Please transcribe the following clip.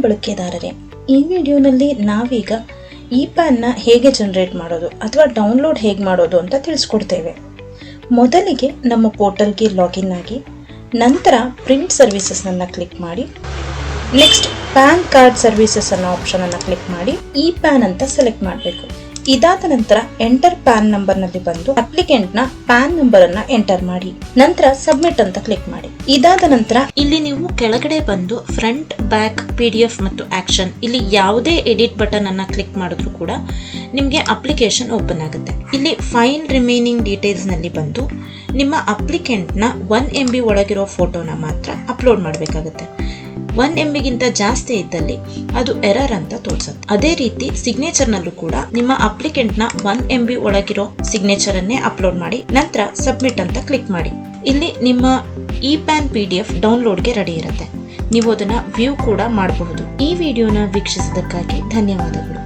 ಬಳಕೆದಾರರೇ, ಈ ವಿಡಿಯೋನಲ್ಲಿ ನಾವೀಗ ಈ ಪ್ಯಾನ್ನ ಹೇಗೆ ಜನರೇಟ್ ಮಾಡೋದು ಅಥವಾ ಡೌನ್ಲೋಡ್ ಹೇಗೆ ಮಾಡೋದು ಅಂತ ತಿಳಿಸ್ಕೊಡ್ತೇವೆ. ಮೊದಲಿಗೆ ನಮ್ಮ ಪೋರ್ಟಲ್ಗೆ ಲಾಗಿನ್ ಆಗಿ ನಂತರ ಪ್ರಿಂಟ್ ಸರ್ವಿಸಸ್ನ ಕ್ಲಿಕ್ ಮಾಡಿ ನೆಕ್ಸ್ಟ್ ಪ್ಯಾನ್ ಕಾರ್ಡ್ ಸರ್ವಿಸಸ್ ಅನ್ನೋ ಆಪ್ಷನ್ ಅನ್ನು ಕ್ಲಿಕ್ ಮಾಡಿ ಈ ಪ್ಯಾನ್ ಅಂತ ಸೆಲೆಕ್ಟ್ ಮಾಡಬೇಕು. ಇದಾದ ನಂತರ ಎಂಟರ್ ಪ್ಯಾನ್ ನಂಬರ್ ನಲ್ಲಿ ಬಂದು ಅಪ್ಲಿಕೆಂಟ್ ನ ಪ್ಯಾನ್ ನಂಬರ್ ಅನ್ನ ಎಂಟರ್ ಮಾಡಿ ನಂತರ ಸಬ್ಮಿಟ್ ಅಂತ ಕ್ಲಿಕ್ ಮಾಡಿ. ಇದಾದ ನಂತರ ಇಲ್ಲಿ ನೀವು ಕೆಳಗಡೆ ಬಂದು ಫ್ರಂಟ್, ಬ್ಯಾಕ್, PDF ಮತ್ತು ಆಕ್ಷನ್ ಇಲ್ಲಿ ಯಾವುದೇ ಎಡಿಟ್ ಬಟನ್ ಅನ್ನ ಕ್ಲಿಕ್ ಮಾಡಿದ್ರು ಕೂಡ ನಿಮಗೆ ಅಪ್ಲಿಕೇಶನ್ ಓಪನ್ ಆಗುತ್ತೆ. ಇಲ್ಲಿ ಫೈಲ್ ರಿಮೈನಿಂಗ್ ಡೀಟೇಲ್ಸ್ ನಲ್ಲಿ ಬಂದು ನಿಮ್ಮ ಅಪ್ಲಿಕೆಂಟ್ ನ 1 MB ಒಳಗಿರೋ ಫೋಟೋನ ಮಾತ್ರ ಅಪ್ಲೋಡ್ ಮಾಡಬೇಕಾಗುತ್ತೆ. 1 MB ಗಿಂತ ಜಾಸ್ತಿ ಇದ್ದಲ್ಲಿ ಅದು ಎರರ್ ಅಂತ ತೋರಿಸುತ್ತೆ. ಅದೇ ರೀತಿ ಸಿಗ್ನೇಚರ್ ನಲ್ಲೂ ಕೂಡ ನಿಮ್ಮ ಅಪ್ಲಿಕೆಂಟ್ ನ 1 MB ಒಳಗಿರೋ ಸಿಗ್ನೇಚರ್ ಅನ್ನೇ ಅಪ್ಲೋಡ್ ಮಾಡಿ ನಂತರ ಸಬ್ಮಿಟ್ ಅಂತ ಕ್ಲಿಕ್ ಮಾಡಿ. ಇಲ್ಲಿ ನಿಮ್ಮ ಈ ಪ್ಯಾನ್ PDF ಡೌನ್ಲೋಡ್ಗೆ ರೆಡಿ ಇರುತ್ತೆ. ನೀವು ಅದನ್ನ ವ್ಯೂ ಕೂಡ ಮಾಡಬಹುದು. ಈ ವಿಡಿಯೋನ ವೀಕ್ಷಿಸಿದ್ದಕ್ಕಾಗಿ ಧನ್ಯವಾದಗಳು.